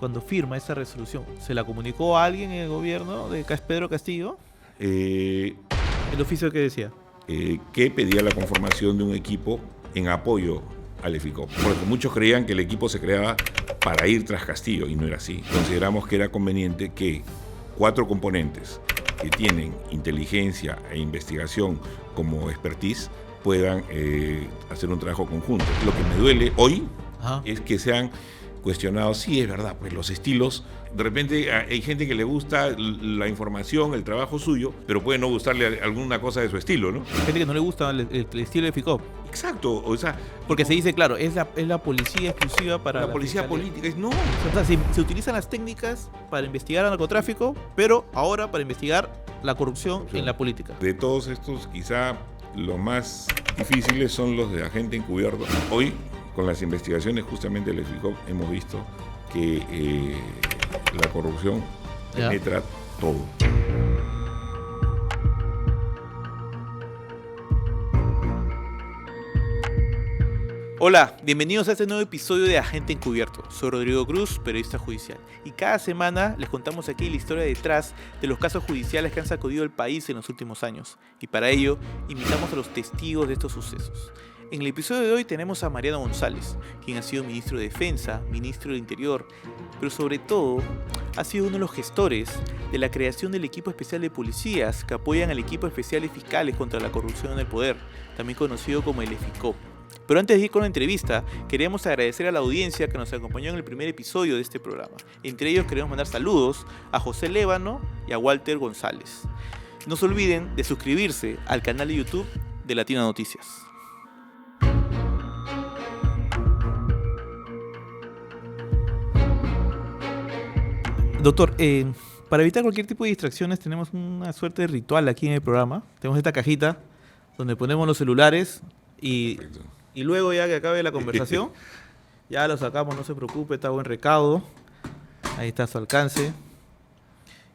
cuando firma esa resolución, ¿se la comunicó a alguien en el gobierno de Pedro Castillo? Eh, ¿El oficio que decía? que pedía la conformación de un equipo en apoyo al EFICOP. Porque muchos creían que el equipo se creaba para ir tras Castillo y no era así. Consideramos que era conveniente que 4 componentes que tienen inteligencia e investigación como expertise puedan hacer un trabajo conjunto. Lo que me duele hoy es que sean cuestionados. Sí, es verdad, pues los estilos, de repente hay gente que le gusta la información, el trabajo suyo, pero puede no gustarle alguna cosa de su estilo, ¿no? Gente que no le gusta el estilo de FICOP. Exacto, o sea... Porque se dice, claro, es la policía exclusiva para la policía fiscalía. política. No. O sea, se utilizan las técnicas para investigar el narcotráfico, pero ahora para investigar la corrupción en la política. De todos estos, quizá los más difíciles son los de agente encubierto. Hoy, con las investigaciones justamente del FICOP, hemos visto que la corrupción penetra todo. Hola, bienvenidos a este nuevo episodio de Agente Encubierto. Soy Rodrigo Cruz, periodista judicial. Y cada semana les contamos aquí la historia detrás de los casos judiciales que han sacudido el país en los últimos años. Y para ello, invitamos a los testigos de estos sucesos. En el episodio de hoy tenemos a Mariano González, quien ha sido ministro de Defensa, ministro del Interior, pero sobre todo ha sido uno de los gestores de la creación del equipo especial de policías que apoyan al equipo especial de fiscales contra la corrupción en el poder, también conocido como el EFICOP. Pero antes de ir con la entrevista, queríamos agradecer a la audiencia que nos acompañó en el primer episodio de este programa. Entre ellos queremos mandar saludos a José Lévano y a Walter González. No se olviden de suscribirse al canal de YouTube de Latina Noticias. Doctor, para evitar cualquier tipo de distracciones tenemos una suerte de ritual aquí en el programa. Tenemos esta cajita donde ponemos los celulares y luego ya que acabe la conversación, ya lo sacamos, no se preocupe, está buen recaudo. Ahí está a su alcance.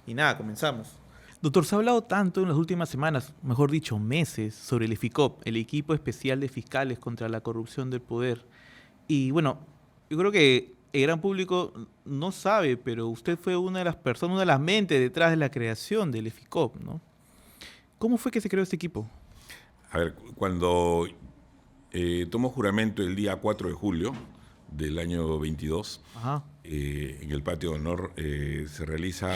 Y nada, comenzamos. Doctor, se ha hablado tanto en las últimas semanas, mejor dicho, meses, sobre el EFICOP, el Equipo Especial de Fiscales contra la Corrupción del Poder. Y bueno, yo creo que el gran público no sabe, pero usted fue una de las personas, una de las mentes detrás de la creación del EFICOP, ¿no? ¿Cómo fue que se creó este equipo? A ver, cuando tomo juramento el día 4 de julio del año 22, en el patio de honor se realiza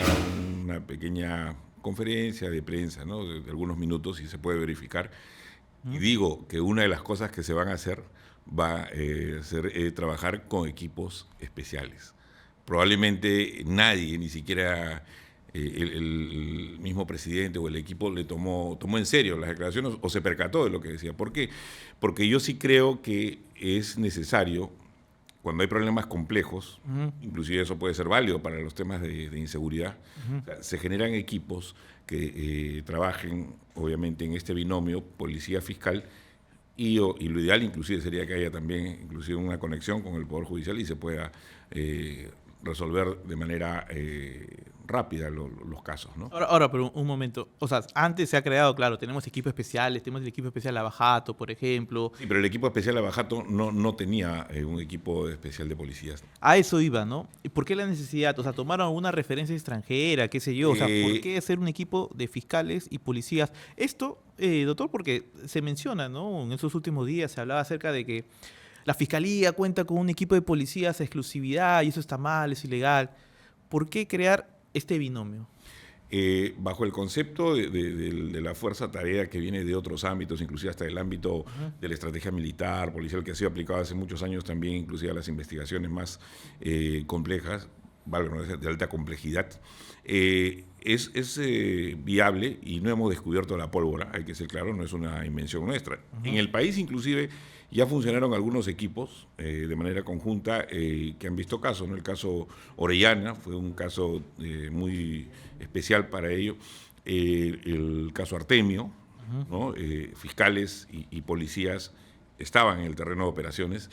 una pequeña conferencia de prensa, ¿no? de algunos minutos y se puede verificar. Y digo que una de las cosas que se van a hacer va a ser trabajar con equipos especiales. Probablemente nadie, ni siquiera el mismo presidente o el equipo le tomó en serio las declaraciones o se percató de lo que decía. ¿Por qué? Porque yo sí creo que es necesario, cuando hay problemas complejos, inclusive eso puede ser válido para los temas de inseguridad, o sea, se generan equipos que trabajen obviamente en este binomio policía-fiscal y lo ideal inclusive sería que haya también inclusive una conexión con el Poder Judicial y se pueda resolver de manera rápida los casos, ¿no? Ahora, pero un momento. O sea, antes se ha creado, claro, tenemos equipos especiales, tenemos el equipo especial Lavajato, por ejemplo. Sí, pero el equipo especial Lavajato no tenía un equipo especial de policías. A eso iba, ¿no? ¿Y por qué la necesidad? O sea, ¿tomaron alguna referencia extranjera, qué sé yo? O sea, ¿por qué hacer un equipo de fiscales y policías? Esto, doctor, porque se menciona, ¿no? En esos últimos días se hablaba acerca de que la fiscalía cuenta con un equipo de policías a exclusividad y eso está mal, es ilegal. ¿Por qué crear este binomio? Bajo el concepto de la fuerza tarea que viene de otros ámbitos, inclusive hasta el ámbito de la estrategia militar, policial, que ha sido aplicado hace muchos años también, inclusive a las investigaciones más complejas, de alta complejidad, es viable y no hemos descubierto la pólvora, hay que ser claro, no es una invención nuestra. En el país inclusive ya funcionaron algunos equipos de manera conjunta que han visto casos, ¿no? El caso Orellana fue un caso muy especial para ello, el caso Artemio, ¿no? Fiscales y policías estaban en el terreno de operaciones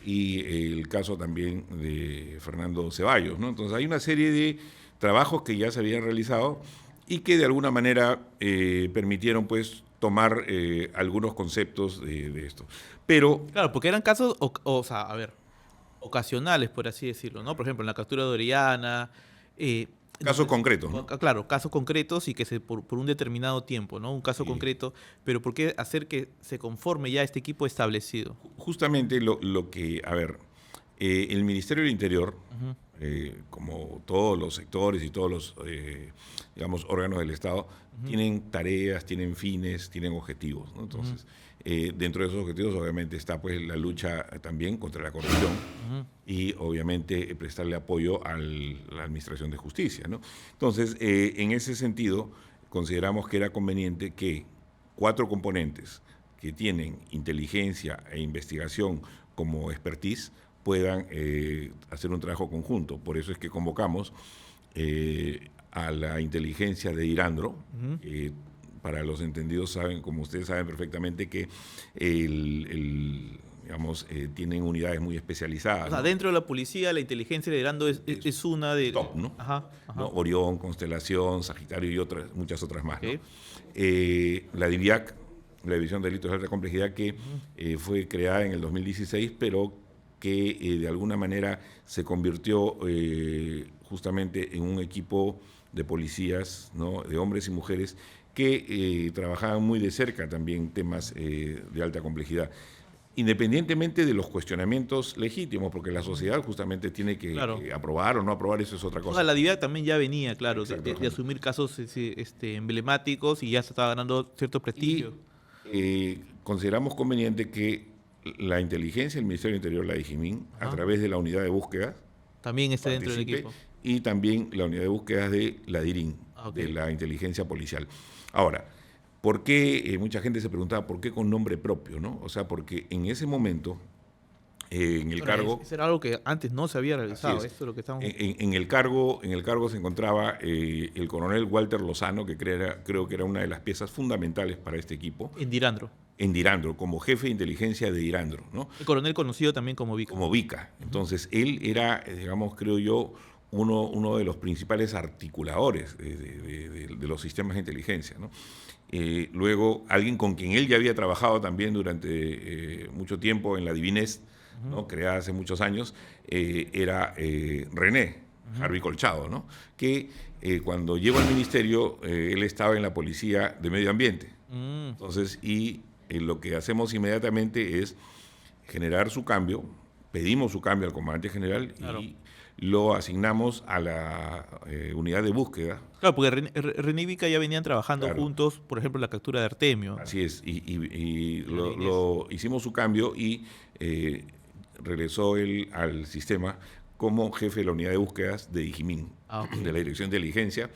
y el caso también de Fernando Ceballos, ¿no? Entonces hay una serie de trabajos que ya se habían realizado y que de alguna manera permitieron pues tomar algunos conceptos de esto. Pero claro, porque eran casos, o sea, a ver, ocasionales, por así decirlo, ¿no? Por ejemplo, en la captura de Orellana. Casos concretos, ¿no? Claro, casos concretos y que por un determinado tiempo, ¿no? Un caso concreto, pero ¿por qué hacer que se conforme ya este equipo establecido? Justamente lo que, a ver, el Ministerio del Interior, como todos los sectores y todos los, digamos, órganos del Estado, tienen tareas, tienen fines, tienen objetivos, ¿no? Entonces, dentro de esos objetivos obviamente está pues la lucha también contra la corrupción y obviamente prestarle apoyo a la administración de justicia, ¿no? Entonces, en ese sentido, consideramos que era conveniente que 4 componentes que tienen inteligencia e investigación como expertise puedan hacer un trabajo conjunto. Por eso es que convocamos a la inteligencia de Irandro. Para los entendidos saben, como ustedes saben perfectamente, que digamos, tienen unidades muy especializadas. O sea, ¿no? dentro de la policía, la inteligencia de Irandro es una de... Top, ¿no? Ajá. ¿no? Orión, Constelación, Sagitario y muchas otras más. Okay. ¿No? La DIVIAC, la División de Delitos de Alta Complejidad, que fue creada en el 2016, pero que de alguna manera se convirtió justamente en un equipo de policías, ¿no? De hombres y mujeres que trabajaban muy de cerca también temas de alta complejidad, independientemente de los cuestionamientos legítimos, porque la sociedad justamente tiene que aprobar o no aprobar, eso es otra cosa. O sea, la DIVIAC también ya venía, claro, de asumir casos emblemáticos y ya se estaba ganando cierto prestigio. Y consideramos conveniente que la inteligencia del Ministerio del Interior, la DIGIMIN, a través de la unidad de búsqueda, también esté dentro del equipo. Y también la unidad de búsqueda de la DIRIN, de la inteligencia policial. Ahora, ¿por qué? Mucha gente se preguntaba, ¿por qué con nombre propio? ¿No? O sea, porque en ese momento, en el cargo... Eso era algo que antes no se había realizado. Esto es lo que estamos... en el cargo se encontraba el coronel Walter Lozano, que creo que era una de las piezas fundamentales para este equipo. En Dirandro. En Dirandro, como jefe de inteligencia de Dirandro, ¿no? El coronel conocido también como Vica. Como Vica. Entonces, él era, digamos, creo yo, uno de los principales articuladores de los sistemas de inteligencia, ¿no? Luego, alguien con quien él ya había trabajado también durante mucho tiempo en la Divinest, ¿no? Creada hace muchos años, era René Harvey Colchado, ¿no? Que cuando llegó al ministerio, él estaba en la Policía de Medio Ambiente. Entonces, lo que hacemos inmediatamente es generar su cambio, pedimos su cambio al comandante general y lo asignamos a la unidad de búsqueda. Claro, porque René y Vica ya venían trabajando juntos, por ejemplo, la captura de Artemio. Así es, y lo hicimos su cambio y regresó él al sistema como jefe de la unidad de búsquedas de DIGIMIN, de la Dirección de Inteligencia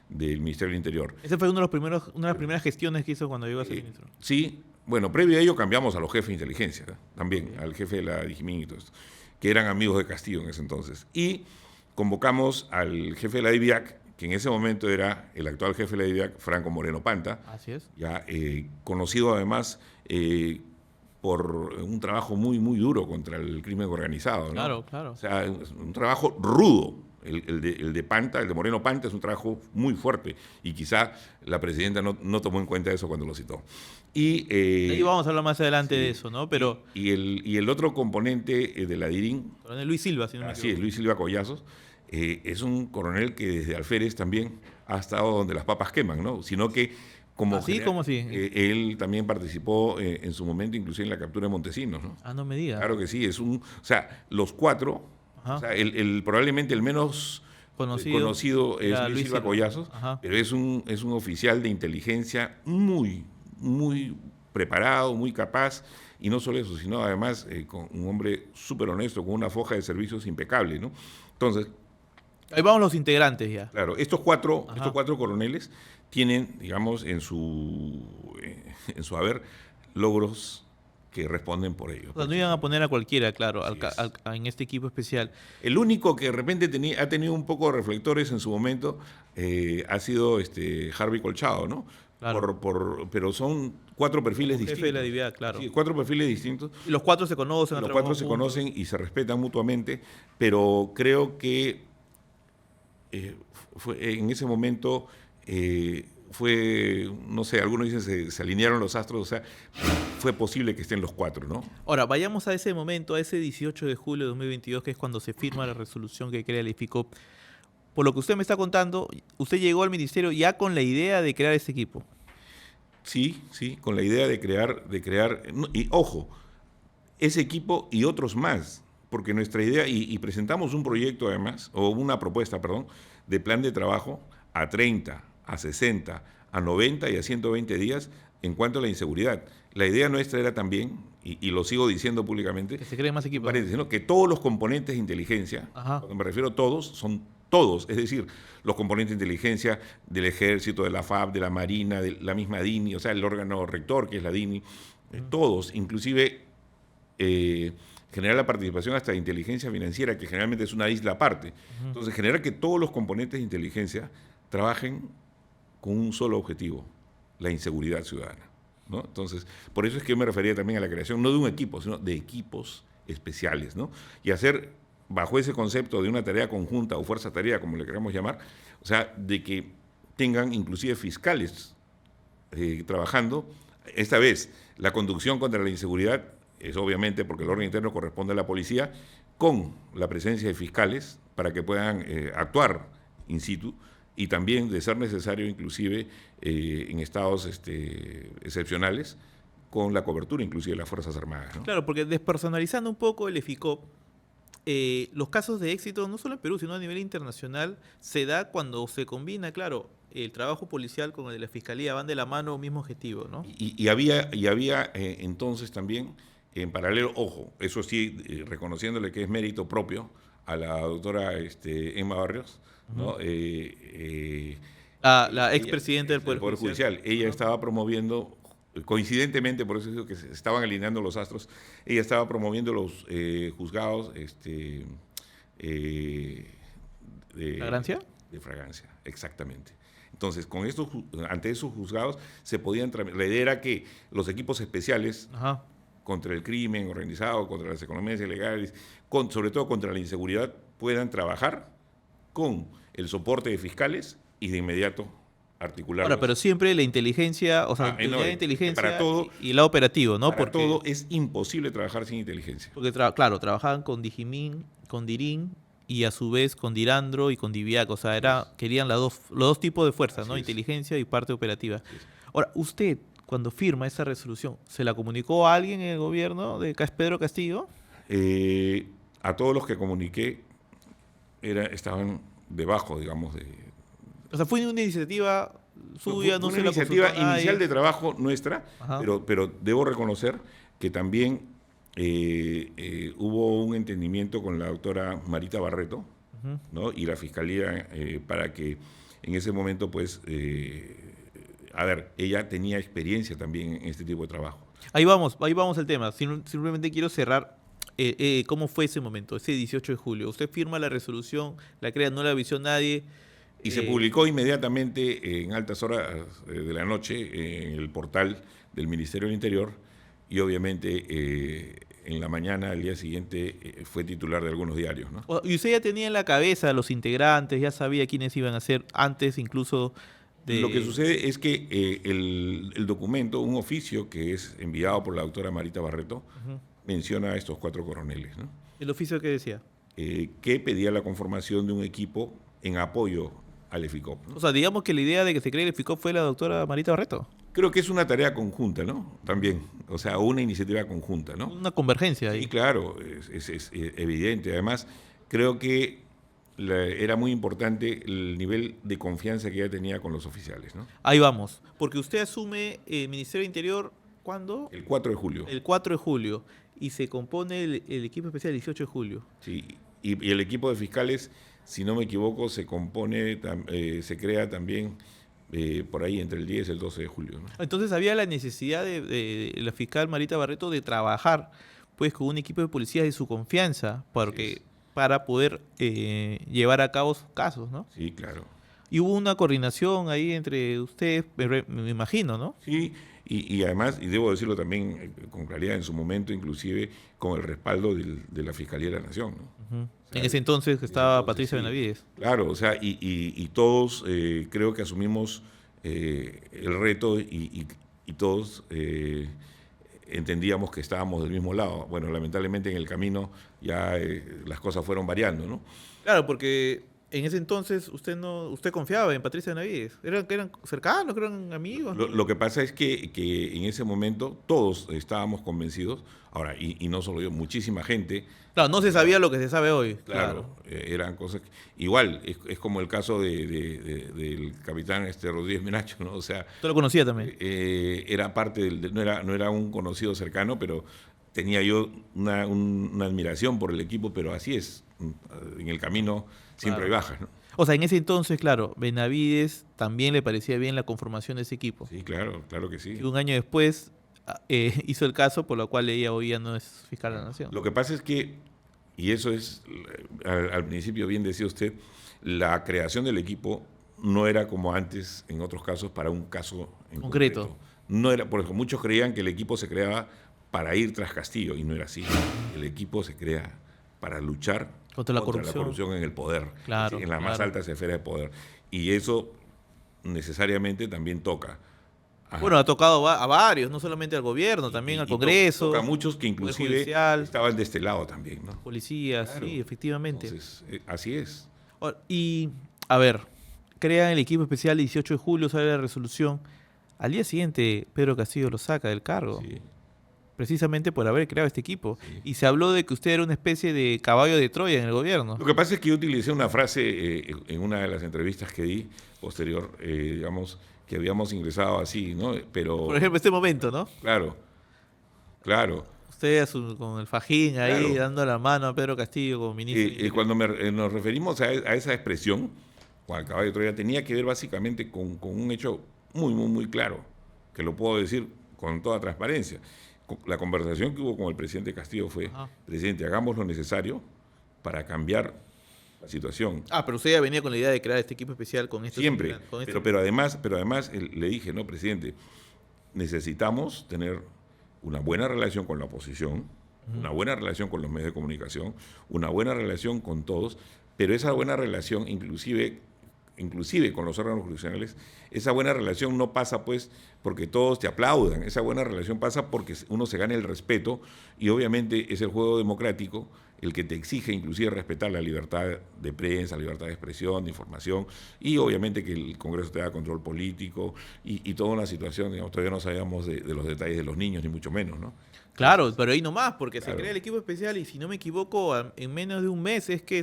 del Ministerio del Interior. Esa fue una de las primeras gestiones que hizo cuando llegó a ser ministro. Sí, bueno, previo a ello cambiamos a los jefes de inteligencia, también, al jefe de la DIGIMIN y todo esto, que eran amigos de Castillo en ese entonces. Y convocamos al jefe de la DIVIAC, que en ese momento era el actual jefe de la DIVIAC, Franco Moreno Panta. Así es. Ya conocido además por un trabajo muy, muy duro contra el crimen organizado, ¿no? Claro, claro. O sea, un trabajo rudo. El de Panta, el de Moreno Panta, es un trabajo muy fuerte y quizá la presidenta no tomó en cuenta eso cuando lo citó. Ahí vamos a hablar más adelante de eso, ¿no? Pero y el otro componente de la DIRIN, coronel Luis Silva, si no me equivoco. Así es, Luis Silva Collazos, es un coronel que desde Alférez también ha estado donde las papas queman, ¿no? Sino que como él también participó en su momento inclusive en la captura de Montesinos, ¿no? Ah, no me digas. Claro que sí, o sea, los 4... O sea, probablemente el menos conocido es Luis Silva Collazos, pero es un oficial de inteligencia muy, muy preparado, muy capaz, y no solo eso, sino además con un hombre súper honesto, con una foja de servicios impecable, ¿no? Entonces... Ahí vamos los integrantes ya. Claro, estos cuatro coroneles tienen, digamos, en su haber logros que responden por ello. O sea, no iban a poner a cualquiera, claro, en este equipo especial. El único que de repente ha tenido un poco de reflectores en su momento ha sido Harvey Colchado, ¿no? Claro. Pero son 4 perfiles distintos. Jefe de la DIVIAC, claro. Sí, 4 perfiles distintos. Y los 4 se conocen. Los 4 se conocen y se respetan mutuamente, pero creo que en ese momento no sé, algunos dicen se alinearon los astros, o sea, fue posible que estén los 4, ¿no? Ahora, vayamos a ese momento, a ese 18 de julio de 2022, que es cuando se firma la resolución que crea el IFICOP. Por lo que usted me está contando, usted llegó al ministerio ya con la idea de crear ese equipo. Sí, con la idea de crear, y ojo, ese equipo y otros más, porque nuestra idea, y presentamos un proyecto además, o una propuesta, perdón, de plan de trabajo a 30, a 60, a 90 y a 120 días en cuanto a la inseguridad. La idea nuestra era también, y lo sigo diciendo públicamente, Que se creen más equipos. ¿no? Que todos los componentes de inteligencia, cuando me refiero a todos, son todos, es decir, los componentes de inteligencia del Ejército, de la FAB, de la Marina, de la misma DINI, o sea, el órgano rector que es la DINI, todos, inclusive generar la participación hasta de inteligencia financiera, que generalmente es una isla aparte. Entonces, generar que todos los componentes de inteligencia trabajen con un solo objetivo, la inseguridad ciudadana, ¿no? Entonces, por eso es que yo me refería también a la creación, no de un equipo, sino de equipos especiales, ¿no? Y hacer, bajo ese concepto de una tarea conjunta o fuerza tarea, como le queramos llamar, o sea, de que tengan inclusive fiscales trabajando. Esta vez, la conducción contra la inseguridad es obviamente porque el orden interno corresponde a la policía, con la presencia de fiscales para que puedan actuar in situ, y también, de ser necesario, inclusive en estados excepcionales, con la cobertura inclusive de las Fuerzas Armadas, ¿no? Claro, porque despersonalizando un poco el EFICOP, los casos de éxito, no solo en Perú, sino a nivel internacional, se da cuando se combina, claro, el trabajo policial con el de la Fiscalía, van de la mano un mismo objetivo, ¿no? Y había entonces también, en paralelo, ojo, eso sí, reconociéndole que es mérito propio a la doctora Emma Barrios, ¿no? La expresidenta del Poder Judicial. Ella estaba promoviendo, coincidentemente, por eso digo que se estaban alineando los astros, ella estaba promoviendo los juzgados ¿Fragancia? De fragancia, exactamente. Entonces, ante esos juzgados se podían la idea era que los equipos especiales contra el crimen organizado, contra las economías ilegales, sobre todo contra la inseguridad, puedan trabajar con el soporte de fiscales y de inmediato articular. Ahora, pero siempre la inteligencia, o sea, la inteligencia para todo, y el lado operativo, ¿no? Para todo es imposible trabajar sin inteligencia. Porque, claro, trabajaban con Digimin, con Dirin, y a su vez con Dirandro y con Diviac, o sea, querían los dos tipos de fuerzas, ¿no? Inteligencia y parte operativa. Ahora, usted, cuando firma esa resolución, ¿se la comunicó a alguien en el gobierno de Pedro Castillo? A todos los que comuniqué estaban debajo, digamos, de... O sea, fue una iniciativa suya, no se la consultó a nadie. Una iniciativa inicial de trabajo nuestra, pero debo reconocer que también hubo un entendimiento con la doctora Marita Barreto, ¿no? Y la Fiscalía para que en ese momento, pues, ella tenía experiencia también en este tipo de trabajo. Ahí vamos al tema. Simplemente quiero cerrar. ¿Cómo fue ese momento, ese 18 de julio? Usted firma la resolución, la crea, no la avisó nadie. Y se publicó inmediatamente en altas horas de la noche en el portal del Ministerio del Interior, y obviamente en la mañana, al día siguiente, fue titular de algunos diarios, ¿no? Y usted ya tenía en la cabeza a los integrantes, ya sabía quiénes iban a ser antes incluso de... Lo que sucede es que el documento, un oficio que es enviado por la doctora Marita Barreto, menciona a estos 4 coroneles, ¿no? ¿El oficio qué decía? Que pedía la conformación de un equipo en apoyo al EFICOP, ¿no? O sea, digamos que la idea de que se cree el EFICOP fue la doctora Marita Barreto. Creo que es una tarea conjunta, ¿no? También, o sea, una iniciativa conjunta, ¿no? Una convergencia ahí. Sí, claro, es evidente. Además, creo que era muy importante el nivel de confianza que ella tenía con los oficiales, ¿no? Ahí vamos, porque usted asume el Ministerio del Interior, ¿cuándo? El 4 de julio. El 4 de julio, y se compone el equipo especial el 18 de julio. Sí, y el equipo de fiscales, si no me equivoco, se crea también por ahí entre el 10 y el 12 de julio, ¿no? Entonces había la necesidad de la fiscal Marita Barreto de trabajar pues con un equipo de policías de su confianza para poder llevar a cabo sus casos, ¿no? Sí, claro. Y hubo una coordinación ahí entre ustedes, me imagino, ¿no? Sí, y además, y debo decirlo también con claridad, en su momento inclusive con el respaldo de la Fiscalía de la Nación, ¿no? O sea, en ese entonces estaba Patricia Benavides. Claro, o sea, y todos creo que asumimos el reto y todos entendíamos que estábamos del mismo lado. Bueno, lamentablemente en el camino ya las cosas fueron variando, ¿no? Claro, porque en ese entonces usted confiaba en Patricia Benavides. Eran cercanos, eran amigos, ¿no? Lo que pasa es que en ese momento todos estábamos convencidos, ahora, y no solo yo, muchísima gente. Claro, no se sabía lo que se sabe hoy. Claro, eran cosas igual, es como el caso del capitán Rodríguez Menacho, ¿no? O sea, Usted lo conocía también. era parte no era un conocido cercano, pero tenía yo una admiración por el equipo, pero así es, en el camino siempre hay bajas, ¿no? O sea, en ese entonces, claro, Benavides también le parecía bien la conformación de ese equipo. Sí, claro, claro que sí. Y un año después hizo el caso por lo cual ella hoy ya no es fiscal de la Nación. Lo que pasa es que, y eso es, al principio bien decía usted, la creación del equipo no era como antes, en otros casos, para un caso en concreto. No era, por ejemplo, muchos creían que el equipo se creaba para ir tras Castillo, y no era así. El equipo se crea para luchar contra la corrupción en el poder, claro, en las más altas esferas de poder. Y eso necesariamente también toca. Bueno, ha tocado a varios, no solamente al gobierno, también al Congreso. Toca a muchos que inclusive estaban de este lado también, ¿no? Policías, claro. Sí, efectivamente. Entonces, así es. Y, a ver, crean el equipo especial el 18 de julio, sale la resolución. Al día siguiente, Pedro Castillo lo saca del cargo. Sí. Precisamente por haber creado este equipo. Sí. Y se habló de que usted era una especie de caballo de Troya en el gobierno. Lo que pasa es que yo utilicé una frase en una de las entrevistas que di posterior, digamos, que habíamos ingresado así, ¿no? Pero, por ejemplo, este momento, ¿no? Claro, claro. Usted con el fajín ahí, claro, dando la mano a Pedro Castillo como ministro. Cuando nos referimos a esa expresión, con el caballo de Troya, tenía que ver básicamente con un hecho muy, muy, muy claro, que lo puedo decir con toda transparencia. La conversación que hubo con el presidente Castillo fue, presidente, hagamos lo necesario para cambiar la situación. Pero usted ya venía con la idea de crear este equipo especial con esto. Siempre, pero además le dije, no, presidente, necesitamos tener una buena relación con la oposición, una buena relación con los medios de comunicación, una buena relación con todos, pero esa buena relación inclusive con los órganos jurisdiccionales, esa buena relación no pasa pues porque todos te aplaudan, esa buena relación pasa porque uno se gane el respeto y obviamente es el juego democrático el que te exige inclusive respetar la libertad de prensa, la libertad de expresión, de información y obviamente que el Congreso te da control político y toda una situación, digamos, todavía no sabíamos de los detalles de los niños ni mucho menos, ¿no? Claro, pero ahí nomás, porque claro, se crea el equipo especial y si no me equivoco, en menos de un mes es que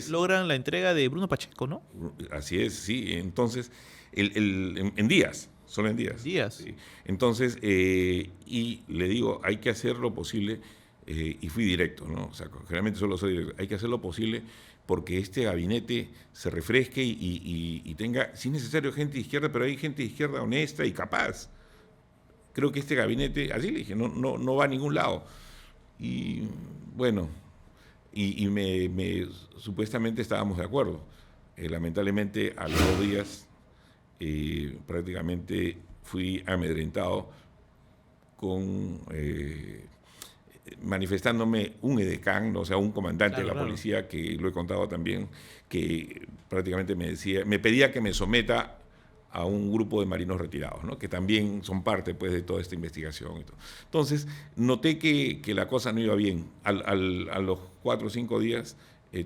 logran la entrega de Bruno Pacheco, ¿no? Así es, sí. Entonces, en días, solo en días. Días. Sí. Entonces, y le digo, hay que hacer lo posible, y fui directo, ¿no? O sea, generalmente solo soy directo. Hay que hacer lo posible porque este gabinete se refresque y tenga, si es necesario, gente de izquierda, pero hay gente de izquierda honesta y capaz. Creo que este gabinete, así le dije, no va a ningún lado. Y bueno, supuestamente estábamos de acuerdo. Lamentablemente, a los 2 días, prácticamente fui amedrentado manifestándome un edecán, o sea, un comandante de la policía, que lo he contado también, que prácticamente me pedía que me someta a un grupo de marinos retirados, ¿no? Que también son parte pues, de toda esta investigación. Y todo. Entonces, noté que la cosa no iba bien. A los 4 o 5 días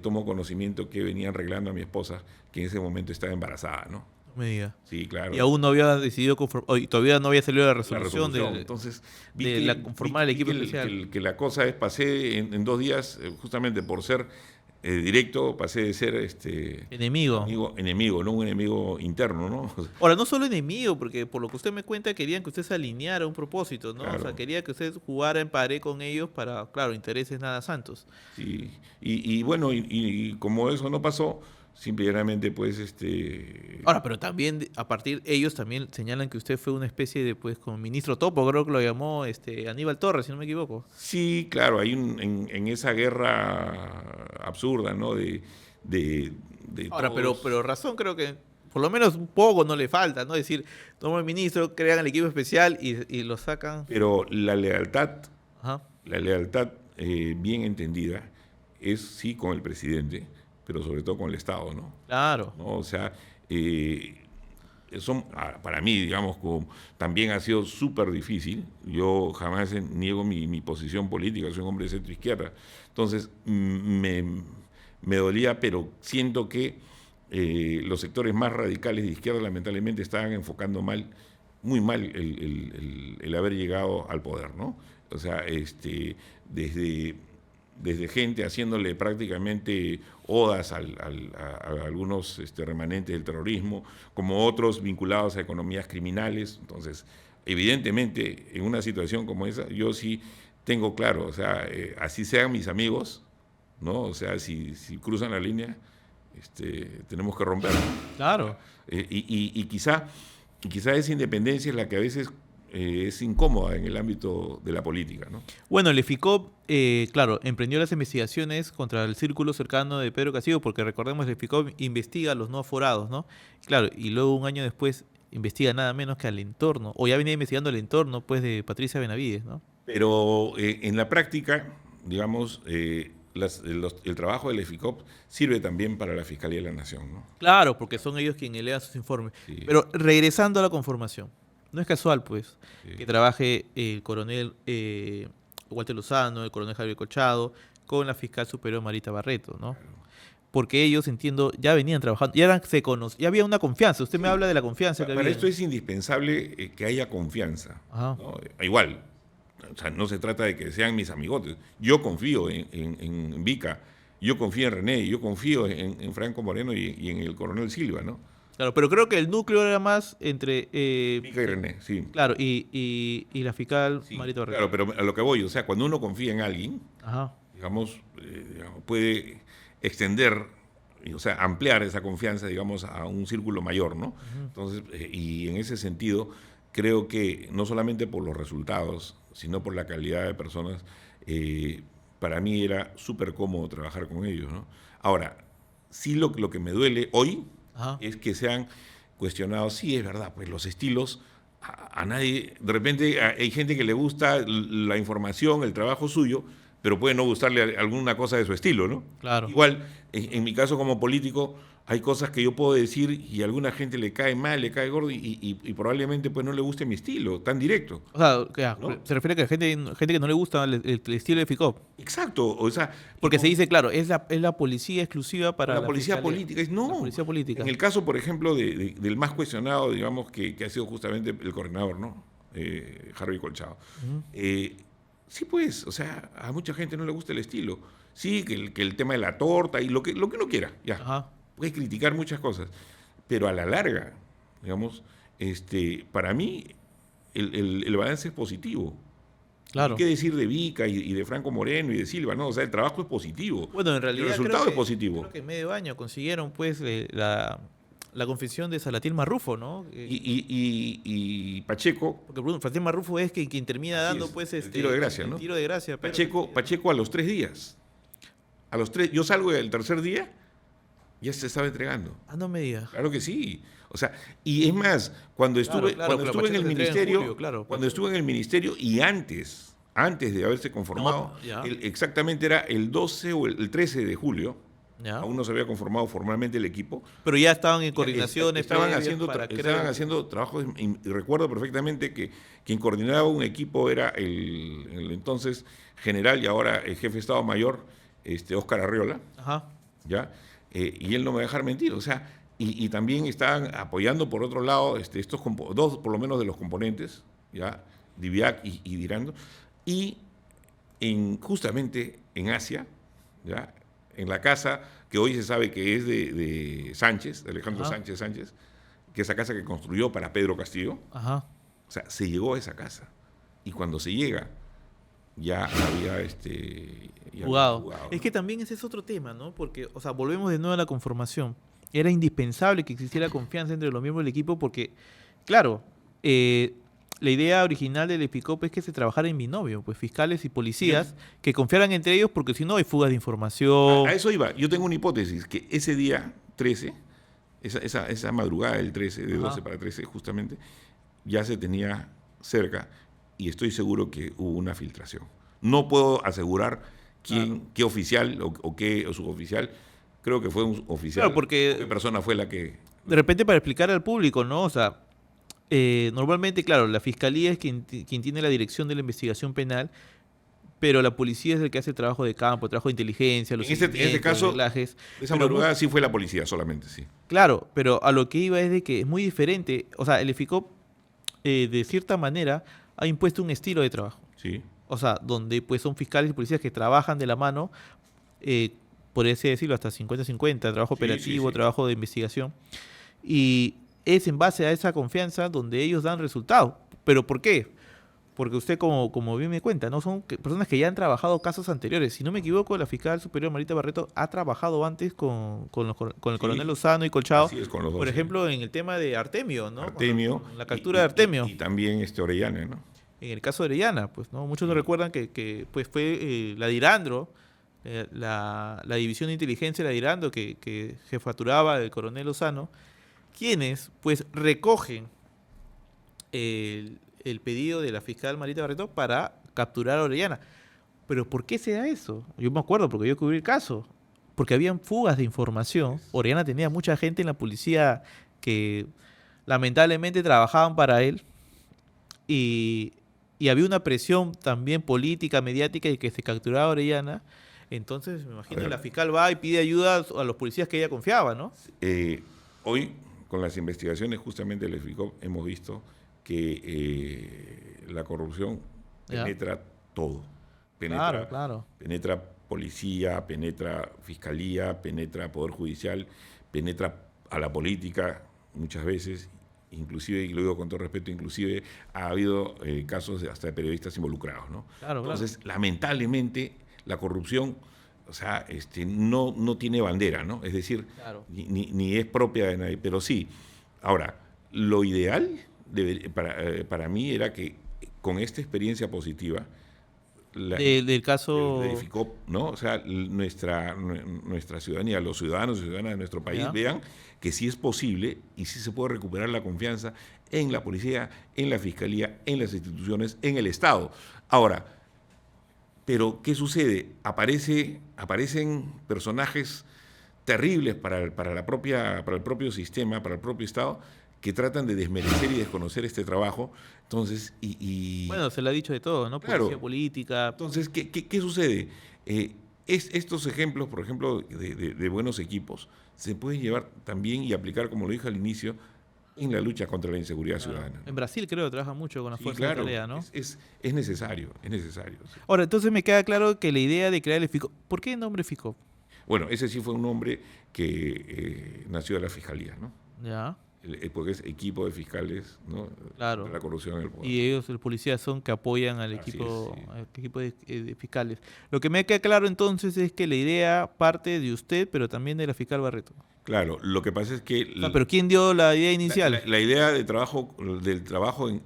tomo conocimiento que venían arreglando a mi esposa, que en ese momento estaba embarazada, ¿no? No me diga. Sí, claro. Y aún no había decidido conformar, todavía no había salido la resolución Entonces, conformar el equipo especial. Que la cosa es, pasé en 2 días, justamente por ser directo, pasé de ser enemigo, no un enemigo interno, ¿no? Ahora, no solo enemigo, porque por lo que usted me cuenta querían que usted se alineara a un propósito, ¿no? Claro. O sea, quería que usted jugara en pared con ellos para, claro, intereses nada santos. Sí, y bueno, y como eso no pasó, simplemente pues Ahora, pero también ellos también señalan que usted fue una especie de pues como ministro topo, creo que lo llamó Aníbal Torres, si no me equivoco. Sí, claro, hay en esa guerra absurda, ¿no? De ahora, pero razón creo que por lo menos un poco no le falta, ¿no? Es decir, toma el ministro, crean el equipo especial y lo sacan. Pero la lealtad, bien entendida, es sí con el presidente, pero sobre todo con el Estado, ¿no? Claro. ¿No? O sea, para mí, digamos, también ha sido súper difícil. Yo jamás niego mi posición política, soy un hombre de centro izquierda. Entonces, me dolía, pero siento que los sectores más radicales de izquierda lamentablemente estaban enfocando muy mal el haber llegado al poder, ¿no? O sea, desde gente haciéndole prácticamente odas a algunos remanentes del terrorismo, como otros vinculados a economías criminales. Entonces, evidentemente, en una situación como esa, yo sí tengo claro, o sea, así sean mis amigos, ¿no? O sea, si cruzan la línea, tenemos que romperla. Claro. Y quizá esa independencia es la que a veces es incómoda en el ámbito de la política, ¿no? Bueno, el EFICOP, claro, emprendió las investigaciones contra el círculo cercano de Pedro Castillo, porque recordemos, el EFICOP investiga a los no aforados, ¿no? Claro, y luego un año después investiga nada menos que al entorno, o ya venía investigando el entorno, pues, de Patricia Benavides, ¿no? Pero en la práctica, digamos, el trabajo del EFICOP sirve también para la Fiscalía de la Nación, ¿no? Claro, porque son ellos quienes elevan sus informes. Sí. Pero regresando a la conformación, no es casual, pues, Sí. que trabaje el coronel Walter Lozano, el coronel Javier Colchado, con la fiscal superior Marita Barreto, ¿no? Claro. Porque ellos, entiendo, ya venían trabajando, ya había una confianza. Usted me habla de la confianza que Para había. esto es indispensable que haya confianza, Ajá. ¿no? Igual, o sea, no se trata de que sean mis amigotes. Yo confío en Vica, yo confío en René, yo confío en Franco Moreno y en el coronel Silva, ¿no? Claro, pero creo que el núcleo era más entre... Vica y René, sí. Claro, y la fiscal Sí, Marita Barreto. claro, pero a lo que voy, o sea, cuando uno confía en alguien, Ajá. digamos, puede extender, o sea, ampliar esa confianza, digamos, a un círculo mayor, ¿no? Entonces, y en ese sentido, creo que no solamente por los resultados, sino por la calidad de personas, para mí era súper cómodo trabajar con ellos, ¿no? Ahora, sí lo que me duele hoy Ajá. es que sean cuestionados. Sí, es verdad, pues los estilos, a nadie, de repente hay gente que le gusta la información, el trabajo suyo, pero puede no gustarle alguna cosa de su estilo, ¿no? Claro. Igual, en mi caso como político, hay cosas que yo puedo decir y a alguna gente le cae mal, le cae gordo y probablemente pues no le guste mi estilo, tan directo. O sea, ya, ¿No? se refiere a que hay gente que no le gusta el estilo de FICOP. Exacto, o sea... Porque se dice, claro, es la policía exclusiva para la policía fiscalía. política. No, La policía política. en el caso, por ejemplo, del más cuestionado, digamos, que ha sido justamente el coordinador, ¿no? Harvey Colchado. Sí, pues, o sea, a mucha gente no le gusta el estilo. Sí, que el tema de la torta y lo que uno quiera, ya. Ajá. Puedes criticar muchas cosas, pero a la larga, digamos, para mí el balance es positivo. Claro. ¿Qué decir de Vica y de Franco Moreno y de Silva? ¿No? O sea, el trabajo es positivo. Bueno, en realidad el resultado creo es positivo. Creo que en medio año consiguieron pues la confesión de Salatín Marrufo, ¿no? Y Pacheco, Porque Salatín Marrufo es quien termina Así dando es, pues el tiro de gracia, el ¿no? tiro de gracia. pero- Pacheco a los 3 días. Yo salgo del tercer día, ya se estaba entregando. Ah, no me digas. Claro que sí. O sea, y es más, cuando estuve en el Pacheco se entrega en ministerio, julio, claro. cuando estuve en el ministerio y antes de haberse conformado, No, ya. exactamente era el 12 o el 13 de julio, Ya. aún no se había conformado formalmente el equipo. Pero ya estaban en coordinaciones. Estaban previas haciendo, para estaban crear- haciendo trabajos, y recuerdo perfectamente que quien coordinaba un equipo era el entonces general y ahora el jefe de Estado Mayor, Óscar Arriola, Ajá. ¿ya? Y él no me va a dejar mentir, o sea, y también estaban apoyando por otro lado dos por lo menos de los componentes, ¿ya? Diviac y Dirando, y justamente en Asia, ¿ya? En la casa que hoy se sabe que es de Sánchez, de Alejandro Ajá. Sánchez, que es esa casa que construyó para Pedro Castillo, Ajá. o sea, se llegó a esa casa. Y cuando se llega, ya había Jugado. ¿no? Es que también ese es otro tema, ¿no? Porque, o sea, volvemos de nuevo a la conformación. Era indispensable que existiera confianza entre los miembros del equipo porque, claro, la idea original del EPICOP es que se trabajara en binomio, pues fiscales y policías que confiaran entre ellos porque si no hay fugas de información. A eso iba. Yo tengo una hipótesis, que ese día 13, esa madrugada del 13, de 12 Ajá. para 13 justamente, ya se tenía cerca y estoy seguro que hubo una filtración. No puedo asegurar qué oficial o qué suboficial, creo que fue un oficial. Claro, porque- ¿Qué persona fue la que de repente para explicar al público, ¿no? O sea, normalmente, claro, la fiscalía es quien tiene la dirección de la investigación penal, pero la policía es el que hace el trabajo de campo, el trabajo de inteligencia, los En este caso, reglajes. esa madrugada sí fue la policía solamente, sí. Claro, pero a lo que iba es de que es muy diferente. O sea, el EFICOP, de cierta manera, ha impuesto un estilo de trabajo. Sí. O sea, donde pues son fiscales y policías que trabajan de la mano, eh, por así decirlo, hasta 50-50, trabajo operativo, trabajo de investigación. Y es en base a esa confianza donde ellos dan resultados. ¿Pero por qué? Porque usted, como bien me cuenta, ¿no? Son personas que ya han trabajado casos anteriores. Si no me equivoco, la fiscal superior Marita Barreto ha trabajado antes con el coronel Lozano y Colchado. Así es, con los dos, por ejemplo, en el tema de Artemio, ¿no? Artemio. La captura de Artemio. Y también Orellana, ¿no? En el caso de Orellana, pues, ¿no? Muchos no recuerdan que pues, fue la Dirandro, la división de inteligencia de la Dirandro, que jefaturaba el coronel Lozano, quienes, pues, recogen el pedido de la fiscal Marita Barreto para capturar a Orellana. ¿Pero por qué se da eso? Yo me acuerdo, porque yo cubrí el caso. Porque habían fugas de información. Orellana tenía mucha gente en la policía que lamentablemente trabajaban para él. Y había una presión también política, mediática, de que se capturaba a Orellana. Entonces, me imagino que la fiscal va y pide ayuda a los policías que ella confiaba, ¿no? Hoy, con las investigaciones justamente del FICOP, hemos visto que la corrupción penetra todo. Penetra policía, penetra fiscalía, penetra poder judicial, penetra a la política muchas veces, inclusive, y lo digo con todo respeto, inclusive ha habido casos hasta de periodistas involucrados, ¿no? Entonces, lamentablemente, la corrupción, o sea, no tiene bandera, ¿no? Es decir, ni es propia de nadie, pero sí. Ahora, lo ideal para mí era que con esta experiencia positiva del caso de FICOP, ¿no? O sea, nuestra ciudadanía, los ciudadanos y ciudadanas de nuestro país vean que sí es posible y sí se puede recuperar la confianza en la policía, en la fiscalía, en las instituciones, en el Estado. Ahora, pero ¿qué sucede? Aparecen personajes terribles para el propio sistema, para el propio Estado, que tratan de desmerecer y desconocer este trabajo. Entonces, bueno, se le ha dicho de todo, ¿no? Policía política. Entonces, ¿qué sucede? Estos ejemplos, por ejemplo, de buenos equipos, se pueden llevar también y aplicar, como lo dije al inicio, en la lucha contra la inseguridad ciudadana. En Brasil creo que trabaja mucho con las fuerzas de tarea, ¿no? Es necesario, es necesario. Sí. Ahora, entonces me queda claro que la idea de crear el FICOP, ¿por qué el nombre FICOP? Bueno, ese sí fue un nombre que nació de la fiscalía, ¿no? Ya. Porque es equipo de fiscales, ¿no? Claro. De la corrupción en el poder. Y ellos, el policía, son que apoyan al equipo de fiscales. Lo que me queda claro entonces es que la idea parte de usted, pero también de la fiscal Barreto. Claro, lo que pasa es que... ¿pero quién dio la idea inicial? La idea del trabajo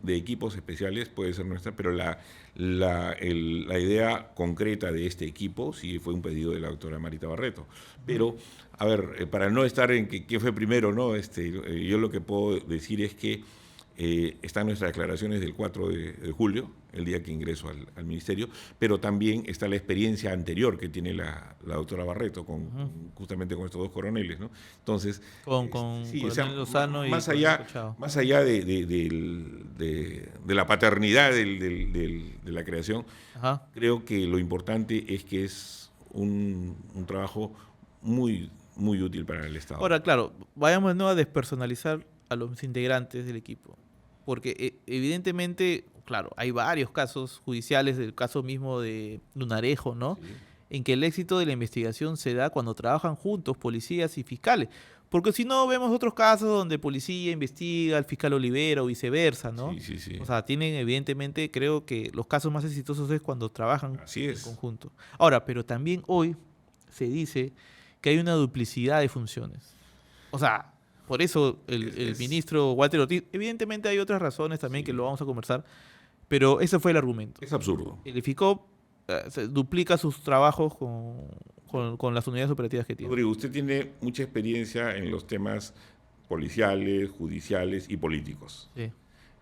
de equipos especiales puede ser nuestra, pero la idea concreta de este equipo sí fue un pedido de la doctora Marita Barreto. Pero, a ver, para no estar en qué fue primero, ¿no? Yo lo que puedo decir es que están nuestras declaraciones del 4 de julio, el día que ingreso al ministerio, pero también está la experiencia anterior que tiene la doctora Barreto justamente con estos dos coroneles, ¿no? Entonces, con Lozano y más allá de la paternidad de la creación, creo que lo importante es que es un trabajo muy, muy útil para el Estado. Ahora, claro, vayamos de nuevo a despersonalizar a los integrantes del equipo. Porque evidentemente, claro, hay varios casos judiciales, del caso mismo de Lunarejo, ¿no? Sí. En que el éxito de la investigación se da cuando trabajan juntos policías y fiscales. Porque si no, vemos otros casos donde policía investiga, el fiscal lo libera o viceversa, ¿no? Sí. O sea, tienen evidentemente, creo que los casos más exitosos es cuando trabajan en conjunto. Ahora, pero también hoy se dice que hay una duplicidad de funciones. O sea, por eso el ministro Walter Ortiz, evidentemente hay otras razones también que lo vamos a conversar, pero ese fue el argumento. Es absurdo. El FICOP duplica sus trabajos con las unidades operativas que tiene. Rodrigo, usted tiene mucha experiencia en los temas policiales, judiciales y políticos. Sí.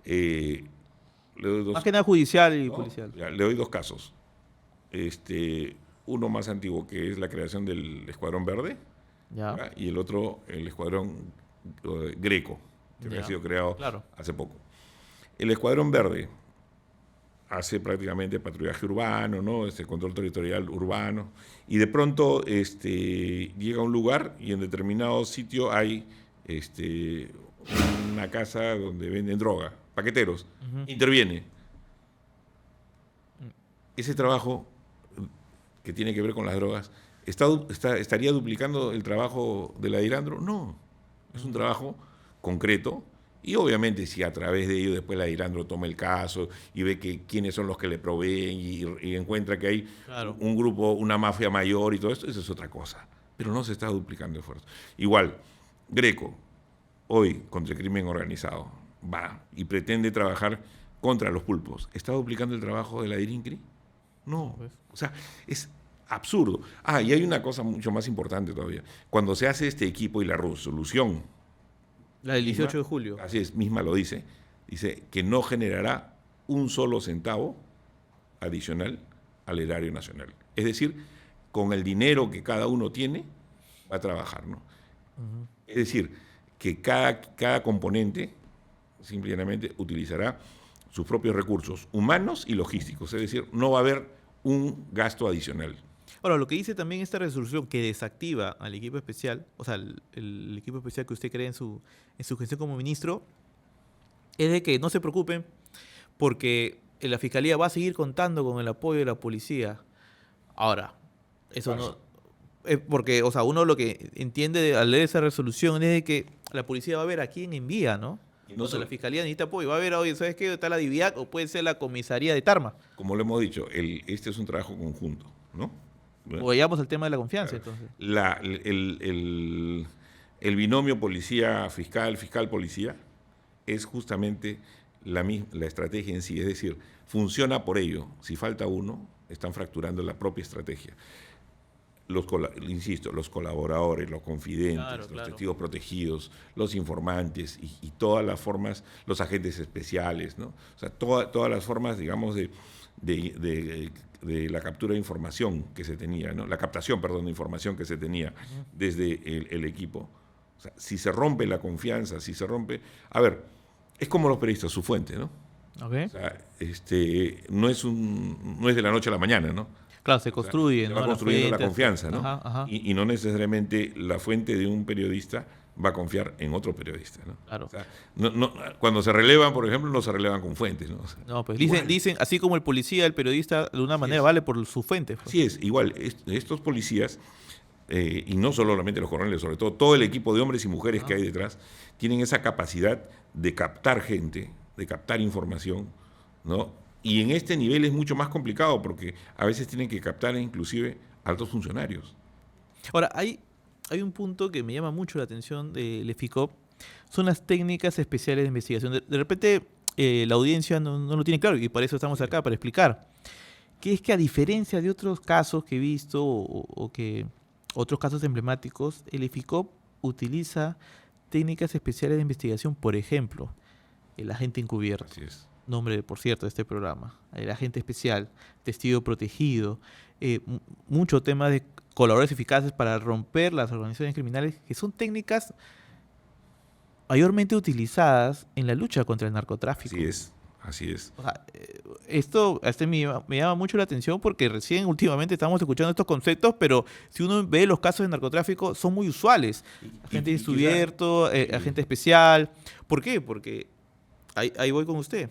Le doy más que nada judicial y policial. Ya, le doy dos casos. Uno más antiguo, que es la creación del Escuadrón Verde, ya. Y el otro, el Escuadrón Greco, que había sido creado claro. hace poco. El Escuadrón Verde hace prácticamente patrullaje urbano, ¿no? Control territorial urbano, y de pronto llega a un lugar y en determinado sitio hay una casa donde venden droga, paqueteros, interviene. Ese trabajo que tiene que ver con las drogas, ¿estaría duplicando el trabajo de la DIRANDRO? No, es un trabajo concreto. Y obviamente si a través de ello después la DIRANDRO toma el caso y ve que quiénes son los que le proveen y encuentra que hay un grupo, una mafia mayor y todo esto, eso es otra cosa. Pero no se está duplicando esfuerzos. Igual, Greco, hoy contra el crimen organizado, va y pretende trabajar contra los pulpos. ¿Está duplicando el trabajo de la DIRINCRI? No. O sea, es absurdo. Y hay una cosa mucho más importante todavía. Cuando se hace este equipo y la resolución, la del 18 de julio. Así es, misma lo dice. Dice que no generará un solo centavo adicional al erario nacional. Es decir, con el dinero que cada uno tiene, va a trabajar, ¿no? Es decir, que cada componente simplemente utilizará sus propios recursos humanos y logísticos. Es decir, no va a haber un gasto adicional. Ahora, lo que dice también esta resolución que desactiva al equipo especial, o sea, el equipo especial que usted cree en su gestión como ministro, es de que no se preocupen porque la Fiscalía va a seguir contando con el apoyo de la policía. Ahora, eso no... porque, o sea, uno lo que entiende al leer esa resolución es de que la policía va a ver a quién envía, ¿no? Entonces la Fiscalía necesita apoyo. Va a ver, oye, ¿sabes qué? Está la DIVIAC o puede ser la comisaría de Tarma. Como lo hemos dicho, este es un trabajo conjunto, ¿no? O llegamos al tema de la confianza, claro. Entonces. El binomio policía-fiscal, fiscal-policía, es justamente la estrategia en sí. Es decir, funciona por ello. Si falta uno, están fracturando la propia estrategia. Insisto, los colaboradores, los confidentes, los testigos protegidos, los informantes y todas las formas, los agentes especiales, ¿no? O sea, todas las formas, digamos, de la captura de información que se tenía, ¿no? La captación, perdón, de información que se tenía desde el equipo. O sea, si se rompe la confianza, si se rompe... A ver, es como los periodistas, su fuente, ¿no? Okay. O sea, no es de la noche a la mañana, ¿no? Claro, se construye, se ¿no? va construyendo la confianza, ¿no? Ajá. Y no necesariamente la fuente de un periodista va a confiar en otro periodista, ¿no? Claro. O sea, cuando se relevan, por ejemplo, no se relevan con fuentes, ¿no? O sea, no, pues dicen, así como el policía, el periodista, de una manera vale por su fuente. Pues. Así es, igual, estos policías, y no solamente los coroneles, sobre todo el equipo de hombres y mujeres que hay detrás, tienen esa capacidad de captar gente, de captar información, ¿no? Y en este nivel es mucho más complicado porque a veces tienen que captar inclusive altos funcionarios. Ahora, hay un punto que me llama mucho la atención del EFICOP, son las técnicas especiales de investigación. De repente la audiencia no lo tiene claro y por eso estamos acá, para explicar. Que es que a diferencia de otros casos que he visto o que otros casos emblemáticos, el EFICOP utiliza técnicas especiales de investigación, por ejemplo, el agente encubierto. Así es. Nombre, por cierto, de este programa, el agente especial, testigo protegido, mucho tema de colaboradores eficaces para romper las organizaciones criminales, que son técnicas mayormente utilizadas en la lucha contra el narcotráfico. Así es. O sea, esto me llama mucho la atención porque últimamente estamos escuchando estos conceptos, pero si uno ve los casos de narcotráfico son muy usuales. Agente encubierto, agente especial. ¿Por qué? Porque, ahí voy con usted.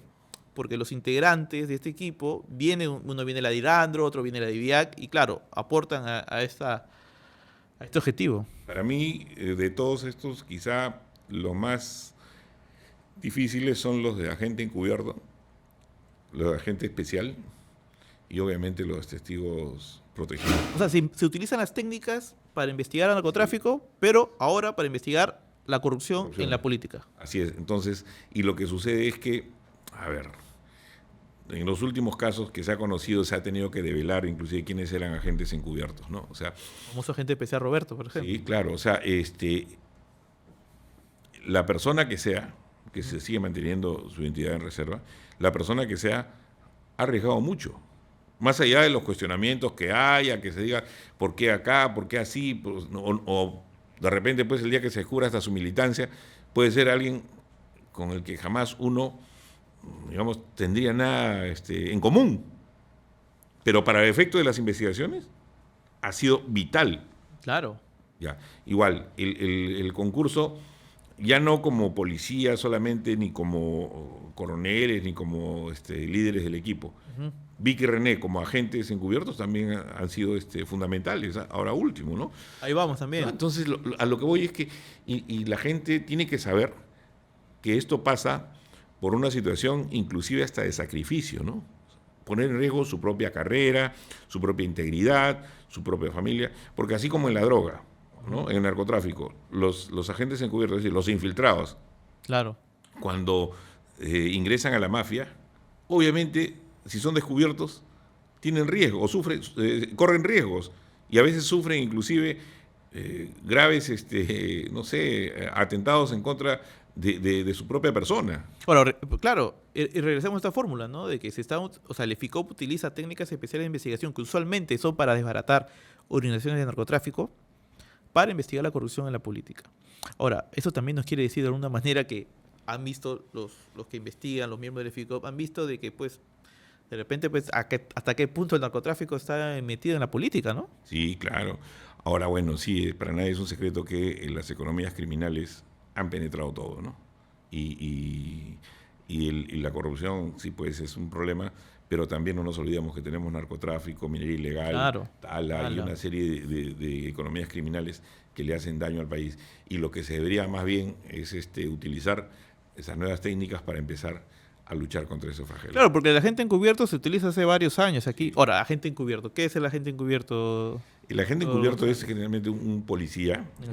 Porque los integrantes de este equipo, uno viene de la DIRANDRO, otro viene de la DIVIAC, y claro, aportan a este objetivo. Para mí, de todos estos, quizá los más difíciles son los de agente encubierto, los de agente especial y obviamente los testigos protegidos. O sea, se utilizan las técnicas para investigar el narcotráfico, pero ahora para investigar la corrupción en la política. Así es. Entonces, y lo que sucede es que, a ver, en los últimos casos que se ha conocido se ha tenido que develar inclusive quiénes eran agentes encubiertos, ¿no? O sea, famoso agente especial Roberto, por ejemplo. Sí, claro. O sea, la persona que sea, que se sigue manteniendo su identidad en reserva, la persona que sea ha arriesgado mucho. Más allá de los cuestionamientos que haya, que se diga por qué acá, por qué así, pues, o De repente, pues, el día que se descubra hasta su militancia, puede ser alguien con el que jamás uno, digamos, tendría nada en común. Pero para el efecto de las investigaciones, ha sido vital. Claro. Ya. Igual, el concurso, ya no como policía solamente, ni como coroneles, ni como líderes del equipo. Uh-huh. Vicky y René, como agentes encubiertos, también han sido fundamentales. Ahora último, ¿no? Ahí vamos también. ¿No? Entonces, a lo que voy es que y la gente tiene que saber que esto pasa por una situación inclusive hasta de sacrificio, ¿no? Poner en riesgo su propia carrera, su propia integridad, su propia familia, porque así como en la droga, ¿no? En el narcotráfico, los agentes encubiertos, es decir, los infiltrados, claro, cuando ingresan a la mafia, obviamente, si son descubiertos, tienen riesgo, o corren riesgos, y a veces sufren inclusive graves, atentados en contra de su propia persona. Bueno, claro, y regresamos a esta fórmula, ¿no? De que el EFICOP utiliza técnicas especiales de investigación que usualmente son para desbaratar organizaciones de narcotráfico, para investigar la corrupción en la política. Ahora, eso también nos quiere decir de alguna manera que han visto los que investigan, los miembros del EFICOP, han visto de que, pues, de repente, pues, hasta qué punto el narcotráfico está metido en la política, ¿no? Sí, claro. Ahora, bueno, sí, para nadie es un secreto que las economías criminales han penetrado todo, ¿no? Y la corrupción, sí, pues, es un problema, pero también no nos olvidamos que tenemos narcotráfico, minería ilegal, claro, tala y una serie de economías criminales que le hacen daño al país. Y lo que se debería más bien es utilizar esas nuevas técnicas para empezar a luchar contra esos flagelos. Claro, porque el agente encubierto se utiliza hace varios años aquí. Ahora, agente encubierto, ¿qué es el agente encubierto? El agente encubierto es generalmente un policía en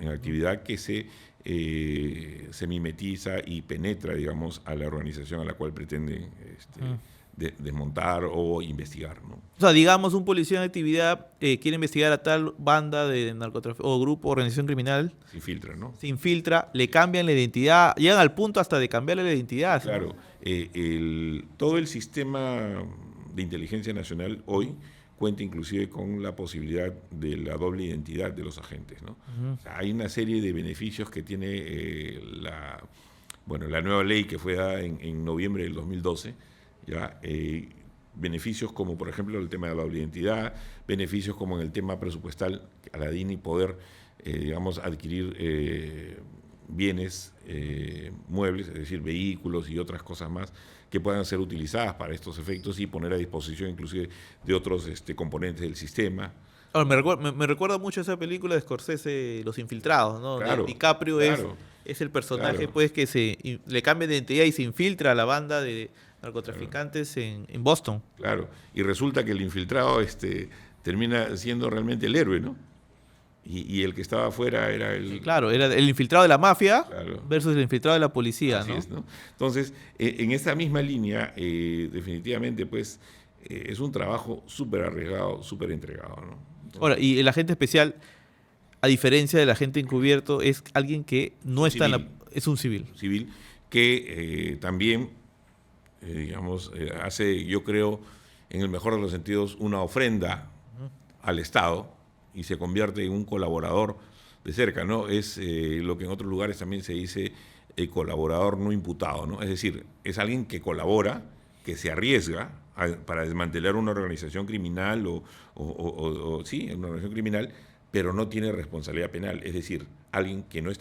actividad que se mimetiza y penetra, digamos, a la organización a la cual pretende desmontar o investigar, ¿no? O sea, digamos, un policía en actividad quiere investigar a tal banda de narcotráfico o grupo, organización criminal. Se infiltra, ¿no? Se infiltra, le cambian la identidad, llegan al punto hasta de cambiarle la identidad. Claro, todo el sistema de inteligencia nacional hoy cuenta inclusive con la posibilidad de la doble identidad de los agentes, ¿no? Uh-huh. O sea, hay una serie de beneficios que tiene la nueva ley que fue dada en noviembre del 2012, ya beneficios como, por ejemplo, el tema de la doble identidad, beneficios como en el tema presupuestal, a la DINI poder, adquirir bienes muebles, es decir, vehículos y otras cosas más que puedan ser utilizadas para estos efectos y poner a disposición inclusive de otros componentes del sistema. Ahora, me recuerda mucho esa película de Scorsese, Los Infiltrados, ¿no? Claro, DiCaprio claro, es el personaje, claro, pues, que le cambia de identidad y se infiltra a la banda de narcotraficantes en Boston. Claro, y resulta que el infiltrado termina siendo realmente el héroe, ¿no? Y el que estaba afuera era el... Claro, era el infiltrado de la mafia, claro, versus el infiltrado de la policía, así ¿no? es, ¿no? Entonces, en esa misma línea, definitivamente, pues, es un trabajo súper arriesgado, súper entregado, ¿no? Entonces, ahora, y el agente especial, a diferencia del agente encubierto, es alguien que no está en la... Es un civil. Civil que también, hace, yo creo, en el mejor de los sentidos, una ofrenda al Estado, y se convierte en un colaborador de cerca, ¿no? Es lo que en otros lugares también se dice colaborador no imputado, ¿no? Es decir, es alguien que colabora, que se arriesga para desmantelar una organización criminal sí, una organización criminal, pero no tiene responsabilidad penal. Es decir, alguien que no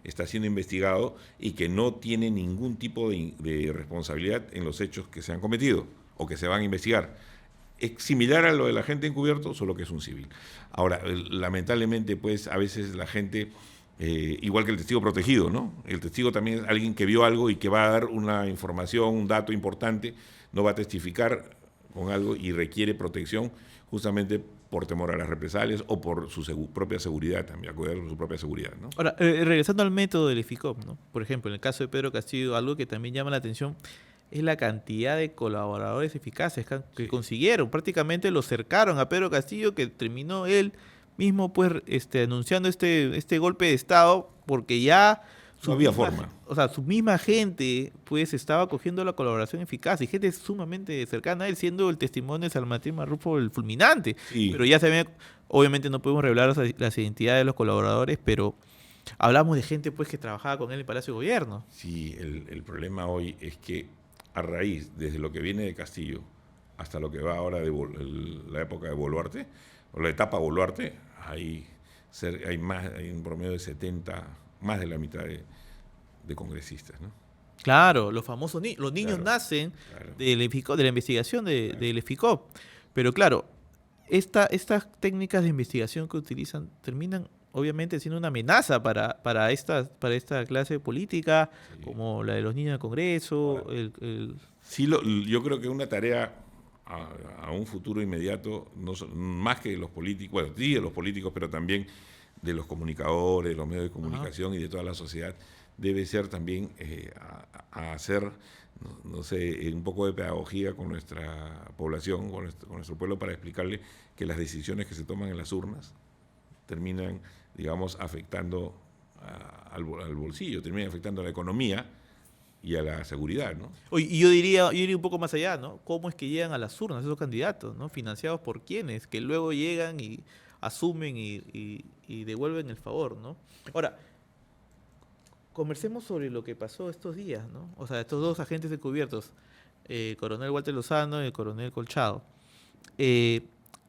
está siendo investigado y que no tiene ningún tipo de responsabilidad en los hechos que se han cometido o que se van a investigar. Es similar a lo del agente encubierto, solo que es un civil. Ahora, lamentablemente, pues, a veces la gente, igual que el testigo protegido, ¿no? El testigo también es alguien que vio algo y que va a dar una información, un dato importante, no va a testificar con algo y requiere protección justamente por temor a las represalias o por su propia seguridad también, cuidar su propia seguridad, ¿no? Ahora, regresando al método del EFICOP, ¿no? Por ejemplo, en el caso de Pedro Castillo, algo que también llama la atención es la cantidad de colaboradores eficaces que consiguieron. Prácticamente lo cercaron a Pedro Castillo, que terminó él mismo, pues, anunciando este golpe de Estado, porque ya No había forma. O sea, su misma gente, pues, estaba cogiendo la colaboración eficaz y gente sumamente cercana a él, siendo el testimonio de San Martín Marrufo el fulminante. Sí. Pero ya se ve, obviamente no podemos revelar las identidades de los colaboradores, pero hablamos de gente, pues, que trabajaba con él en Palacio de Gobierno. Sí, el problema hoy es que a raíz, desde lo que viene de Castillo hasta lo que va ahora de la época de Boluarte, o la etapa Boluarte, hay un promedio de 70, más de la mitad de congresistas, ¿no? Claro, los famosos los niños Claro, nacen claro. del EFICOP, de la investigación Claro. del EFICOP. Pero claro, estas técnicas de investigación que utilizan terminan obviamente siendo una amenaza para esta clase política, Sí. como la de los niños del Congreso. Ahora, sí, yo creo que una tarea a un futuro inmediato, más que de los políticos, bueno, sí de los políticos, pero también de los comunicadores, de los medios de comunicación y de toda la sociedad, debe ser también a hacer, no sé, un poco de pedagogía con nuestra población, con nuestro pueblo, para explicarle que las decisiones que se toman en las urnas terminan, digamos, afectando al bolsillo, terminan afectando a la economía y a la seguridad, ¿no? Oye, y yo diría un poco más allá, ¿no? ¿Cómo es que llegan a las urnas esos candidatos, ¿no? Financiados por quienes, que luego llegan y asumen y devuelven el favor, ¿no? Ahora, conversemos sobre lo que pasó estos días, ¿no? O sea, estos dos agentes encubiertos, el coronel Walter Lozano y el coronel Colchado.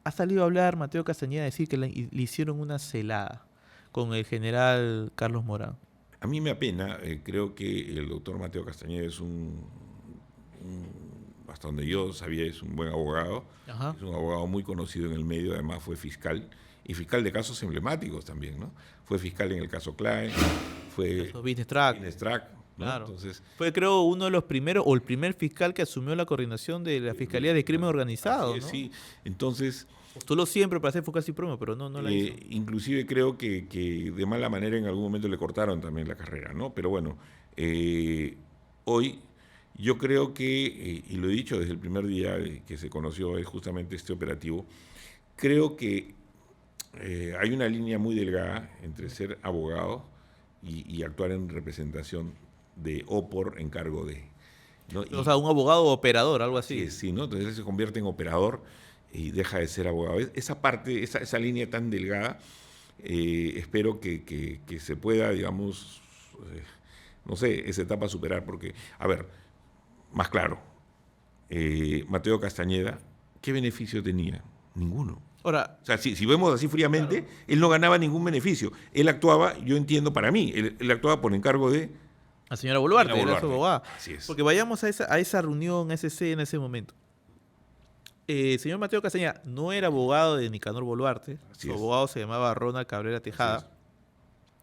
Ha salido a hablar Mateo Castañeda a decir que le hicieron una celada con el general Carlos Morán. A mí me apena, creo que el doctor Mateo Castañeda es hasta donde yo sabía, es un buen abogado. Ajá. Es un abogado muy conocido en el medio, además fue fiscal, y fiscal de casos emblemáticos también, ¿no? Fue fiscal en el caso Klein, fue Business Track. Business Track, ¿no? Claro. Entonces, Fue, creo, uno de los primeros, o el primer fiscal que asumió la coordinación de la Fiscalía de Crimen Organizado, así es, ¿no? sí. Entonces, Postuló siempre para ser fiscal supremo, pero no la hizo. inclusive creo que de mala manera en algún momento le cortaron también la carrera, ¿no? Pero bueno, hoy yo creo que, y lo he dicho desde el primer día que se conoció justamente este operativo, creo que hay una línea muy delgada entre ser abogado y actuar en representación de o por encargo de, ¿no? O sea, un abogado operador, algo así. Sí, sí, ¿no? Entonces él se convierte en operador y deja de ser abogado. Esa parte, esa línea tan delgada, espero que se pueda, digamos, no sé, esa etapa superar, porque, a ver, más claro, Mateo Castañeda, ¿qué beneficio tenía? Ninguno. Ahora, O sea, si vemos así fríamente, claro, él no ganaba ningún beneficio. Él actuaba, yo entiendo, para mí, él actuaba por encargo de la señora Boluarte, Boluarte. era su abogada. Así es. Porque vayamos a esa reunión, a esa escena, en ese momento. El señor Mateo Castañeda no era abogado de Nicanor Boluarte. Así Su es. abogado se llamaba Ronald Cabrera Así Tejada. es.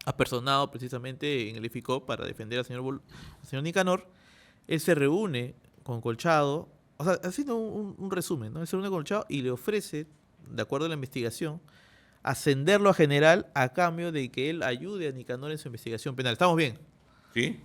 Apersonado precisamente en el EFICOP para defender al señor Nicanor. Él se reúne con Colchado, o sea, haciendo un resumen, ¿no? Él se reúne con Colchado y le ofrece, de acuerdo a la investigación, ascenderlo a general a cambio de que él ayude a Nicanor en su investigación penal. ¿Estamos bien? Sí,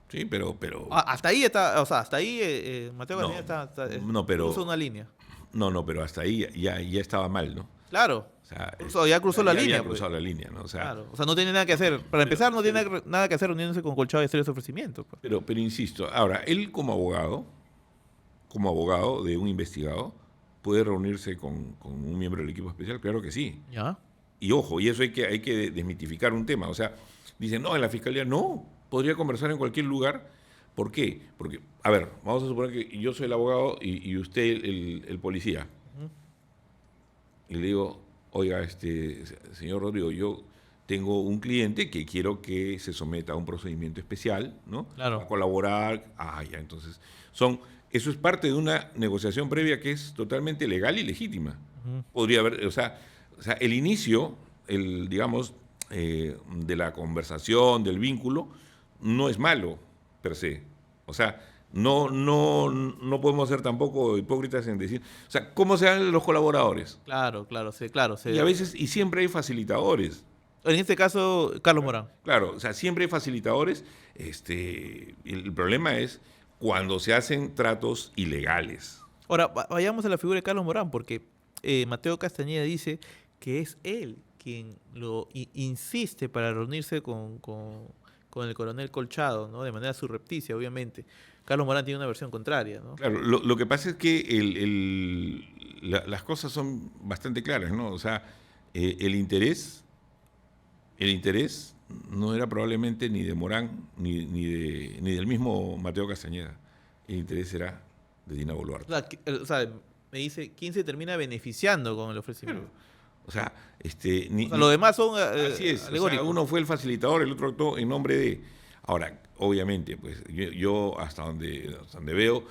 sí, pero Hasta ahí está, o sea, hasta ahí Mateo No, Castañeda no, pero- cruza una línea. no, pero hasta ahí ya estaba mal, ¿no? Claro. O sea, Ya cruzó la línea. Había Pues. cruzado la línea, ¿no? O sea, Claro. O sea, no tiene nada que hacer. Para empezar, no tiene nada que hacer reuniéndose con Colchado y hacer ese ofrecimiento. Pues. pero insisto, ahora, él como abogado de un investigado, puede reunirse con un miembro del equipo especial, claro que sí. ¿Ya? Y ojo, y eso hay que desmitificar un tema. O sea, dicen, no, en la fiscalía no, podría conversar en cualquier lugar. ¿Por qué? Porque, a ver, vamos a suponer que yo soy el abogado y usted el policía. Y le digo, oiga, señor Rodrigo, yo tengo un cliente que quiero que se someta a un procedimiento especial, ¿no? Claro. A colaborar. Ya, entonces, eso es parte de una negociación previa que es totalmente legal y legítima. Podría haber, o sea, el inicio, digamos, de la conversación, del vínculo, no es malo, per se. O sea, no podemos ser tampoco hipócritas en decir, o sea, ¿cómo se dan los colaboradores? Claro. Y a veces, y siempre hay facilitadores. En este caso, Carlos Morán. Claro, o sea, siempre hay facilitadores. El problema es cuando se hacen tratos ilegales. Ahora, vayamos a la figura de Carlos Morán, porque Mateo Castañeda dice que es él quien lo insiste para reunirse con con el coronel Colchado, ¿no? De manera surrepticia, obviamente. Carlos Morán tiene una versión contraria, ¿no? Claro, lo que pasa es que las cosas son bastante claras, ¿no? O sea, el interés no era probablemente ni de Morán ni del mismo Mateo Castañeda. El interés era de Dina Boluarte. O sea, me dice, ¿quién se termina beneficiando con el ofrecimiento? Claro. O sea, los demás son así es. O sea, uno fue el facilitador, el otro actuó en nombre de... Ahora, obviamente, pues yo hasta donde veo,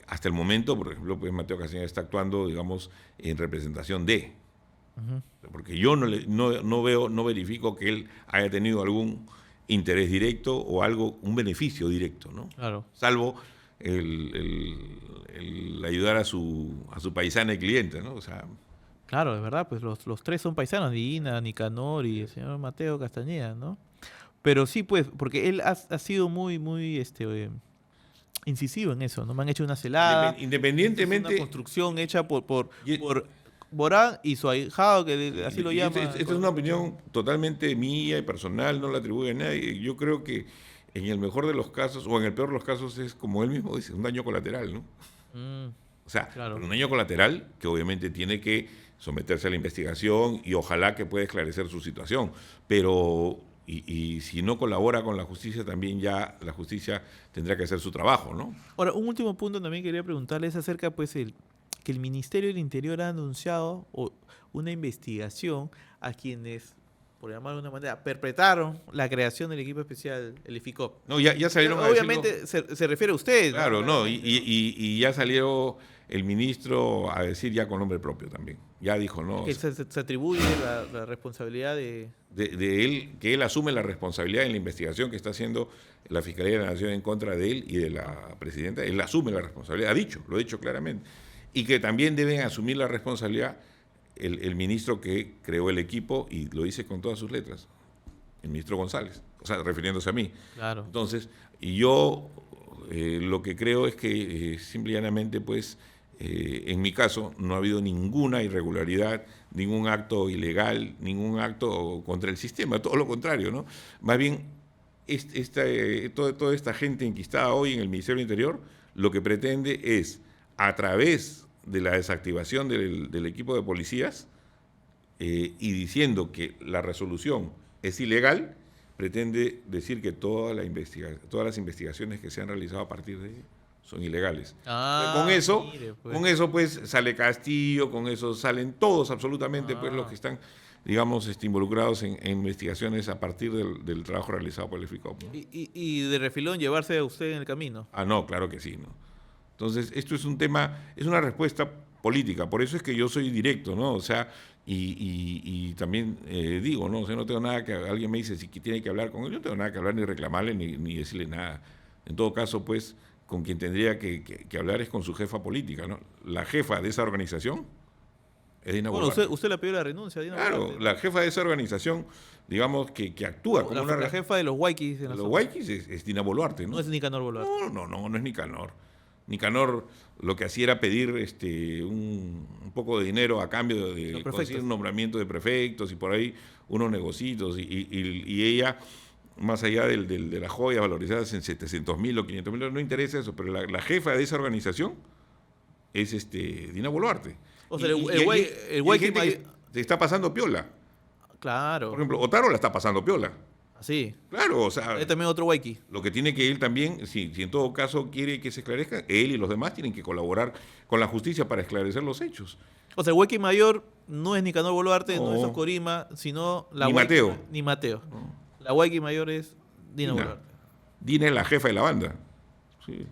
hasta el momento, por ejemplo, pues Mateo Castañeda está actuando, digamos, en representación de... Porque yo no verifico que él haya tenido algún interés directo o un beneficio directo, ¿no? Claro. Salvo el ayudar a su paisana y cliente, ¿no? O sea... Claro, es verdad, pues los tres son paisanos, Dina, Nicanor y el señor Mateo Castañeda, ¿no? Pero sí, pues, porque él ha sido muy incisivo en eso, ¿no? Me han hecho una celada. Independientemente... Una construcción hecha por Morán y su ahijado, que así lo llama. Esta es una opinión totalmente mía y personal, no la atribuye a nadie. Yo creo que en el mejor de los casos, o en el peor de los casos, es como él mismo dice, un daño colateral, ¿no? O sea, claro, un daño colateral que obviamente tiene que someterse a la investigación y ojalá que pueda esclarecer su situación. Pero, y si no colabora con la justicia, también ya la justicia tendrá que hacer su trabajo, ¿no? Ahora, un último punto también quería preguntarles acerca, pues, que el Ministerio del Interior ha anunciado una investigación a quienes, por llamarlo de una manera, perpetraron la creación del equipo especial, el IFICOP. No, ya salieron a decirlo. Obviamente se refiere a ustedes. Claro, no, y ya salió el ministro a decir ya con nombre propio también. Ya dijo, ¿no? Que se atribuye la responsabilidad de él, que él asume la responsabilidad en la investigación que está haciendo la Fiscalía de la Nación en contra de él y de la presidenta. Él asume la responsabilidad, lo ha dicho claramente. Y que también deben asumir la responsabilidad el ministro que creó el equipo, y lo dice con todas sus letras, el ministro González, o sea, refiriéndose a mí. Claro. Entonces, y yo lo que creo es que simple y llanamente, pues, en mi caso, no ha habido ninguna irregularidad, ningún acto ilegal, ningún acto contra el sistema, todo lo contrario, ¿no? Más bien, toda esta gente enquistada hoy en el Ministerio del Interior, lo que pretende es, a través de la desactivación del equipo de policías y diciendo que la resolución es ilegal, pretende decir que todas las investigaciones que se han realizado a partir de ello son ilegales. Con eso pues sale Castillo, con eso salen todos absolutamente pues los que están, digamos, involucrados en investigaciones a partir del trabajo realizado por el FICOP, ¿no? Y de refilón llevarse a usted en el camino. No, claro que sí, ¿no? Entonces, esto es un tema, es una respuesta política, por eso es que yo soy directo, ¿no? O sea, y también digo, ¿no? O sea, no tengo nada que, alguien me dice si tiene que hablar con él, yo no tengo nada que hablar, ni reclamarle, ni decirle nada. En todo caso, pues, con quien tendría que hablar es con su jefa política, ¿no? La jefa de esa organización es Dina Boluarte. Bueno, usted le pidió la renuncia a Dina Boluarte. Claro, la jefa de esa organización, digamos, que actúa como la jefa de los Huayquis. De los Huayquis es Dina Boluarte, ¿no? No es Nicanor Boluarte. No es Nicanor. Nicanor lo que hacía era pedir un poco de dinero a cambio de conseguir un nombramiento de prefectos y por ahí unos negocios, y ella, más allá de las joyas valorizadas en 700.000 o 500.000, no interesa eso, pero la jefa de esa organización es Dina Boluarte. O sea, el güey que se está pasando piola. Claro. Por ejemplo, Otaro la está pasando piola. Sí. Claro, o sea... Hay también otro Huayqui. Lo que tiene que él también, si en todo caso quiere que se esclarezca, él y los demás tienen que colaborar con la justicia para esclarecer los hechos. O sea, el Huayqui mayor no es Nicanor Boluarte, no es Oscorima, sino la Ni Huayqui, Mateo. Ni Mateo. No. La Huayqui mayor es Dina Boluarte. Dina es la jefa de la banda. Sí.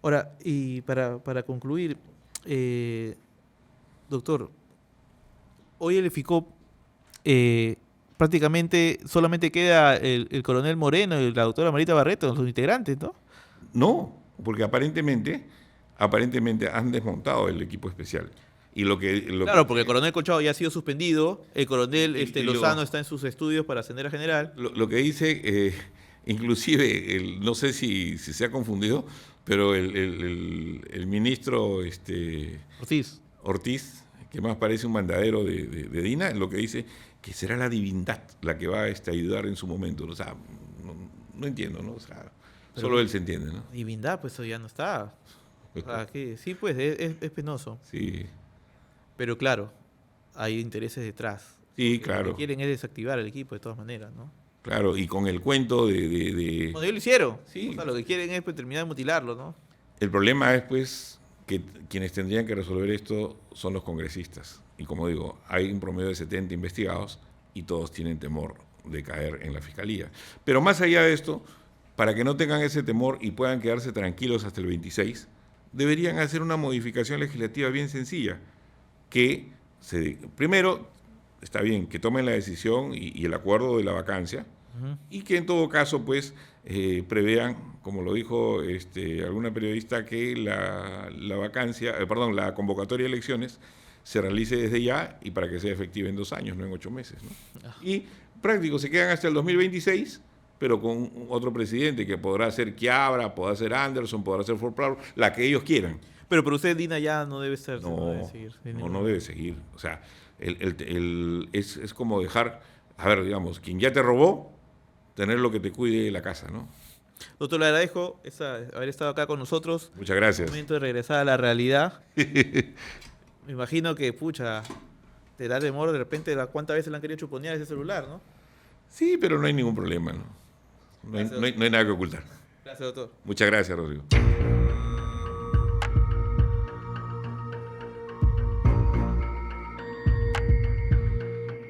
Ahora, y para concluir, doctor, hoy el FICOP... prácticamente solamente queda el coronel Moreno y la doctora Marita Barreto, los integrantes, ¿no? No, porque aparentemente han desmontado el equipo especial. Y porque el coronel Colchado ya ha sido suspendido, el coronel Lozano está en sus estudios para ascender a general. Lo que dice, inclusive, no sé si se ha confundido, pero el ministro Ortiz, que más parece un mandadero de Dina, lo que dice que será la divindad la que va a ayudar en su momento. O sea, no entiendo, ¿no? O sea, solo él se entiende, ¿no? Divindad, pues eso ya no está. O sea, que sí, pues es penoso. Sí, Pero claro, hay intereses detrás. sí, Lo claro, que quieren es desactivar el equipo de todas maneras, ¿no? claro. Y con el cuento Bueno, ellos lo hicieron. Sí. O sea, lo que quieren es pues, terminar de mutilarlo, ¿no? El problema es, pues, que quienes tendrían que resolver esto son los congresistas. Y como digo, hay un promedio de 70 investigados y todos tienen temor de caer en la fiscalía. Pero más allá de esto, para que no tengan ese temor y puedan quedarse tranquilos hasta el 26, deberían hacer una modificación legislativa bien sencilla, primero, está bien, que tomen la decisión y el acuerdo de la vacancia, y que en todo caso, pues, prevean, como lo dijo alguna periodista, que la vacancia, perdón, la convocatoria de elecciones se realice desde ya y para que sea efectiva en 2 años, no en 8 meses, ¿no? Y práctico, se quedan hasta el 2026, pero con otro presidente que podrá ser Quiabra, podrá ser Anderson, podrá ser Ford Plaro, la que ellos quieran. Pero para usted, Dina, ya no debe ser. No, debe seguir. no debe seguir. O sea, es como dejar, a ver, digamos, quien ya te robó, tener lo que te cuide la casa, ¿no? Doctor, le agradezco haber estado acá con nosotros. Muchas gracias. Es momento de regresar a la realidad. Me imagino que, pucha, te da temor de repente cuántas veces le han querido chuponear ese celular, ¿no? Sí, pero no hay ningún problema, ¿no? No hay nada que ocultar. Gracias, doctor. Muchas gracias, Rodrigo.